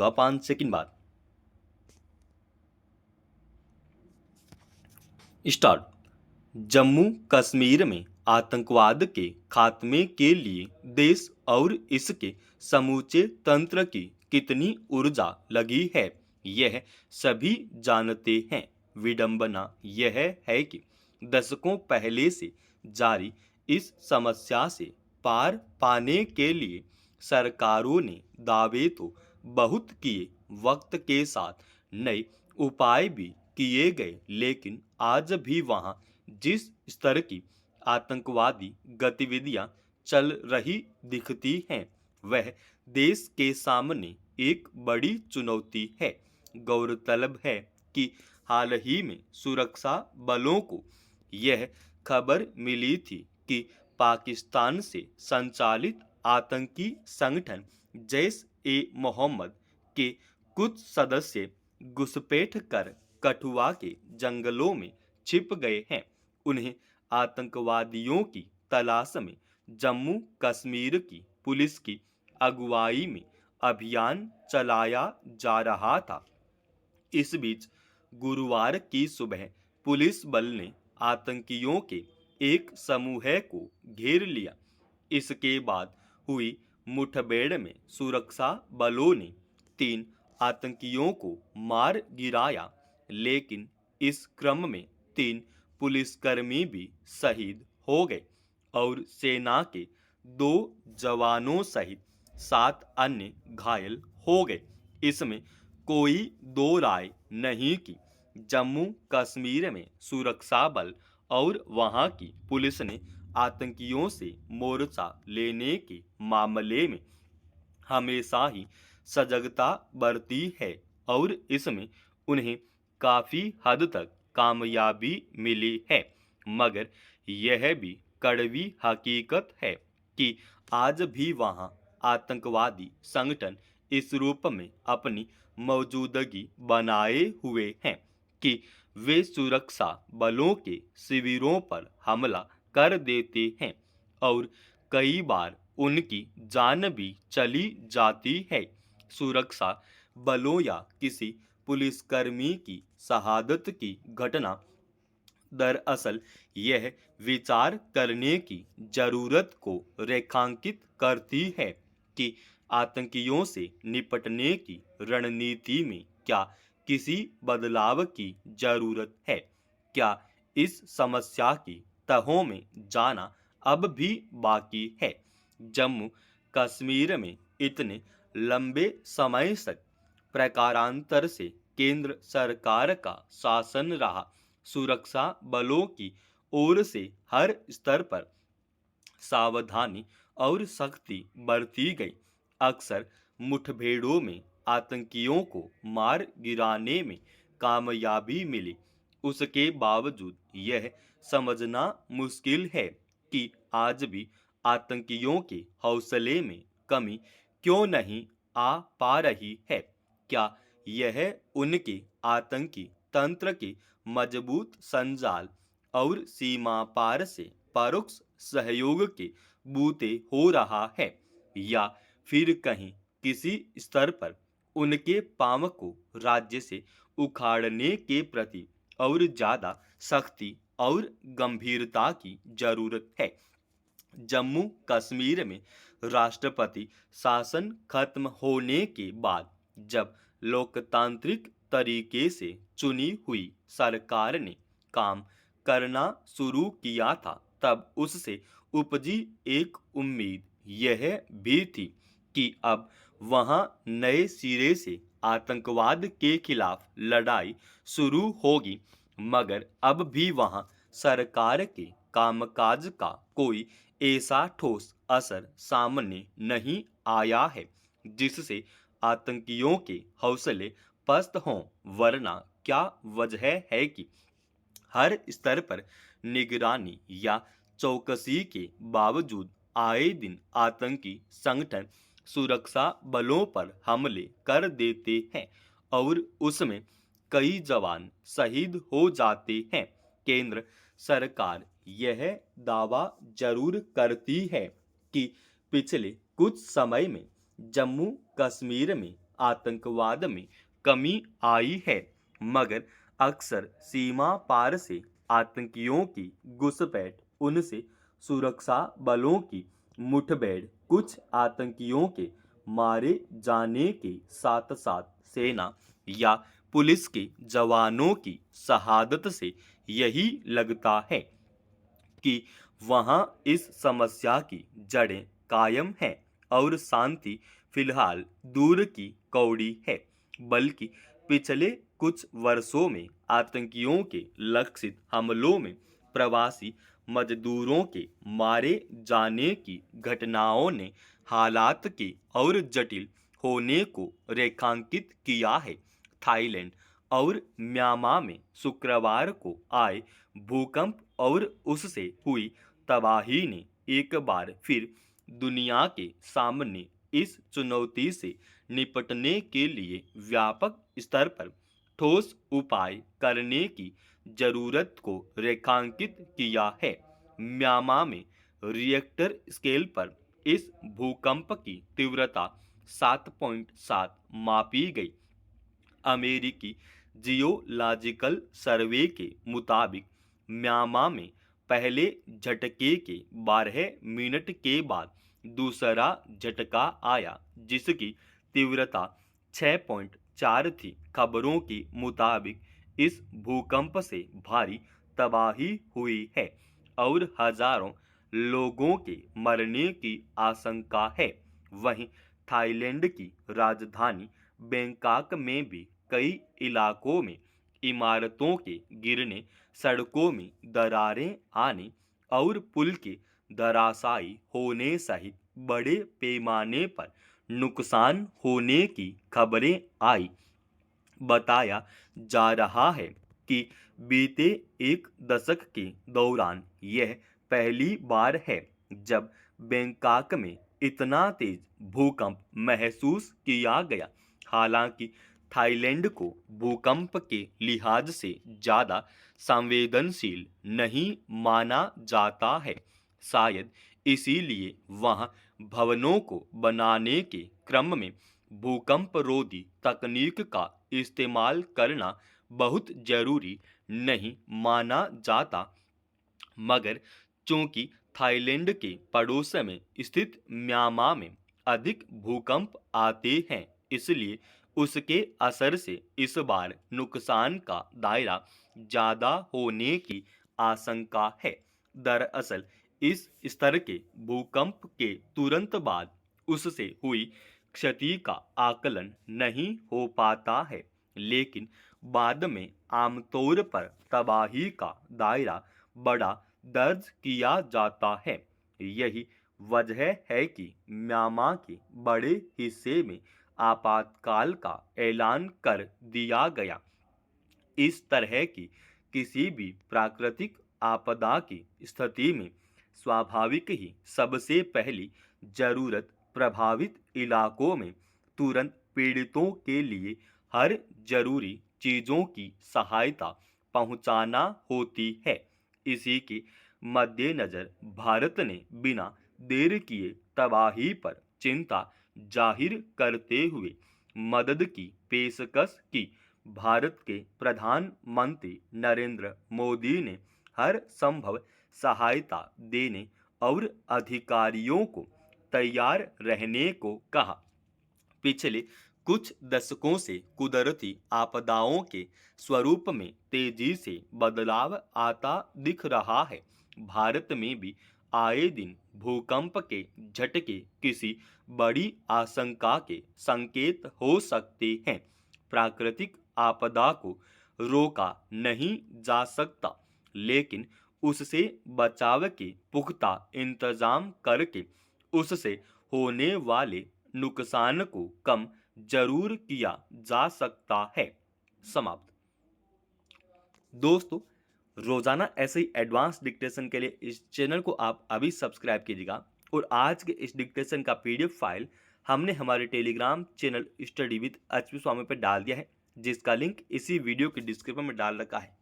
तो 5 सेकंड बाद स्टार्ट। जम्मू कश्मीर में आतंकवाद के खात्मे के लिए देश और इसके समूचे तंत्र की कितनी ऊर्जा लगी है, यह सभी जानते हैं। विडंबना यह है कि दशकों पहले से जारी इस समस्या से पार पाने के लिए सरकारों ने दावे तो बहुत किए, वक्त के साथ नए उपाय भी किए गए, लेकिन आज भी वहां जिस स्तर की आतंकवादी गतिविधियां चल रही दिखती हैं, वह देश के सामने एक बड़ी चुनौती है। गौरतलब है कि हाल ही में सुरक्षा बलों को यह खबर मिली थी कि पाकिस्तान से संचालित आतंकी संगठन जैश ए मोहम्मद के कुछ सदस्य घुसपैठ कर कठुआ के जंगलों में छिप गए हैं। उन्हें आतंकवादियों की तलाश में जम्मू कश्मीर की पुलिस की अगुवाई में अभियान चलाया जा रहा था। इस बीच गुरुवार की सुबह पुलिस बल ने आतंकियों के एक समूह को घेर लिया। इसके बाद हुई मुठभेड़ में सुरक्षा बलों ने 3 आतंकियों को मार गिराया, लेकिन इस क्रम में 3 पुलिसकर्मी भी शहीद हो गए और सेना के 2 जवानों सहित 7 अन्य घायल हो गए। इसमें कोई दो राय नहीं कि जम्मू कश्मीर में सुरक्षा बल और वहां की पुलिस ने आतंकियों से मोर्चा लेने के मामले में हमेशा ही सजगता बरती है और इसमें उन्हें काफी हद तक कामयाबी मिली है। मगर यह भी कड़वी हकीकत है कि आज भी वहां आतंकवादी संगठन इस रूप में अपनी मौजूदगी बनाए हुए हैं कि वे सुरक्षा बलों के शिविरों पर हमला कर देते हैं और कई बार उनकी जान भी चली जाती है। सुरक्षा बलों या किसी पुलिसकर्मी की शहादत की घटना दरअसल यह विचार करने की जरूरत को रेखांकित करती है कि आतंकियों से निपटने की रणनीति में क्या किसी बदलाव की जरूरत है। क्या इस समस्या की तहों में जाना अब भी बाकी है। जम्मू कश्मीर में इतने लंबे समय तक प्रकारांतर से केंद्र सरकार का शासन रहा। सुरक्षा बलों की ओर से हर स्तर पर सावधानी और सख्ती बरती गई। अक्सर मुठभेड़ों में आतंकियों को मार गिराने में कामयाबी मिली। उसके बावजूद यह समझना मुश्किल है कि आज भी आतंकियों के हौसले में कमी क्यों नहीं आ पा रही है। क्या यह उनके आतंकी तंत्र के मजबूत संजाल और सीमा पार से परोक्ष सहयोग के बूते हो रहा है, या फिर कहीं किसी स्तर पर उनके पांव को राज्य से उखाड़ने के प्रति और ज्यादा सख्ती और गंभीरता की जरूरत है। जम्मू कश्मीर में राष्ट्रपति शासन खत्म होने के बाद जब लोकतांत्रिक तरीके से चुनी हुई सरकार ने काम करना शुरू किया था, तब उससे उपजी एक उम्मीद यह भी थी कि अब वहां नए सिरे से आतंकवाद के खिलाफ लड़ाई शुरू होगी। मगर अब भी वहां सरकार के कामकाज का कोई ऐसा ठोस असर सामने नहीं आया है जिससे आतंकियों के हौसले पस्त हों। वरना क्या वजह है कि हर स्तर पर निगरानी या चौकसी के बावजूद आए दिन आतंकी संगठन सुरक्षा बलों पर हमले कर देते हैं और उसमें कई जवान शहीद हो जाते हैं। केंद्र सरकार यह दावा जरूर करती है कि पिछले कुछ समय में जम्मू कश्मीर में आतंकवाद में कमी आई है, मगर अक्सर सीमा पार से आतंकियों की घुसपैठ, उनसे सुरक्षा बलों की मुठभेड़, कुछ आतंकियों के मारे जाने के साथ साथ सेना या पुलिस के जवानों की शहादत से यही लगता है कि वहां इस समस्या की जड़ें कायम हैं और शांति फिलहाल दूर की कौड़ी है। बल्कि पिछले कुछ वर्षों में आतंकियों के लक्षित हमलों में प्रवासी मजदूरों के मारे जाने की घटनाओं ने हालात के और जटिल होने को रेखांकित किया है। थाईलैंड और म्यांमार में शुक्रवार को आए भूकंप और उससे हुई तबाही ने एक बार फिर दुनिया के सामने इस चुनौती से निपटने के लिए व्यापक स्तर पर ठोस उपाय करने की जरूरत को रेखांकित किया है। म्यांमार में रिएक्टर स्केल पर इस भूकंप की तीव्रता 7.7 मापी गई। अमेरिकी जियोलॉजिकल सर्वे के मुताबिक म्यांमार में पहले झटके के 12 मिनट के बाद दूसरा झटका आया, जिसकी तीव्रता 6.4 थी। खबरों के मुताबिक इस भूकंप से भारी तबाही हुई है और हजारों लोगों के मरने की आशंका है। वहीं थाईलैंड की राजधानी बैंकॉक में भी कई इलाकों में इमारतों के गिरने, सड़कों में दरारें आने और पुल के धराशायी होने सहित बड़े पैमाने पर नुकसान होने की खबरें आई। बताया जा रहा है कि बीते एक दशक के दौरान यह पहली बार है जब बैंकॉक में इतना तेज भूकंप महसूस किया गया। हालांकि थाईलैंड को भूकंप के लिहाज से ज़्यादा संवेदनशील नहीं माना जाता है। शायद इसीलिए वहां भवनों को बनाने के क्रम में भूकंप रोधी तकनीक का इस्तेमाल करना बहुत जरूरी नहीं माना जाता। मगर चूंकि थाईलैंड के पड़ोस में स्थित म्यांमार में अधिक भूकंप आते हैं, इसलिए उसके असर से इस बार नुकसान का दायरा ज्यादा होने की आशंका है। दरअसल इस स्तर के भूकंप के तुरंत बाद उससे हुई क्षति का आकलन नहीं हो पाता है, लेकिन बाद में आमतौर पर तबाही का दायरा बड़ा दर्ज किया जाता है। यही वजह है कि म्यांमार के बड़े हिस्से में आपातकाल का ऐलान कर दिया गया। इस तरह की किसी भी प्राकृतिक आपदा की स्थिति में स्वाभाविक ही सबसे पहली जरूरत प्रभावित इलाकों में तुरंत पीड़ितों के लिए हर जरूरी चीजों की सहायता पहुंचाना होती है। इसी के मद्देनजर भारत ने बिना देर किए तबाही पर चिंता जाहिर करते हुए मदद की पेशकश की। भारत के प्रधानमंत्री नरेंद्र मोदी ने हर संभव सहायता देने और अधिकारियों को तैयार रहने को कहा। पिछले कुछ दशकों से कुदरती आपदाओं के स्वरूप में तेजी से बदलाव आता दिख रहा है। भारत में भी आए दिन भूकंप के झटके किसी बड़ी आशंका के संकेत हो सकते हैं। प्राकृतिक आपदा को रोका नहीं जा सकता, लेकिन उससे बचाव के पुख्ता इंतजाम करके उससे होने वाले नुकसान को कम जरूर किया जा सकता है। समाप्त। दोस्तों, रोजाना ऐसे ही एडवांस डिक्टेशन के लिए इस चैनल को आप अभी सब्सक्राइब कीजिएगा और आज के इस डिक्टेशन का पीडीएफ फाइल हमने हमारे Telegram channel study with HP Swami पर डाल दिया है, जिसका लिंक इसी वीडियो के डिस्क्रिप्शन में डाल रखा है।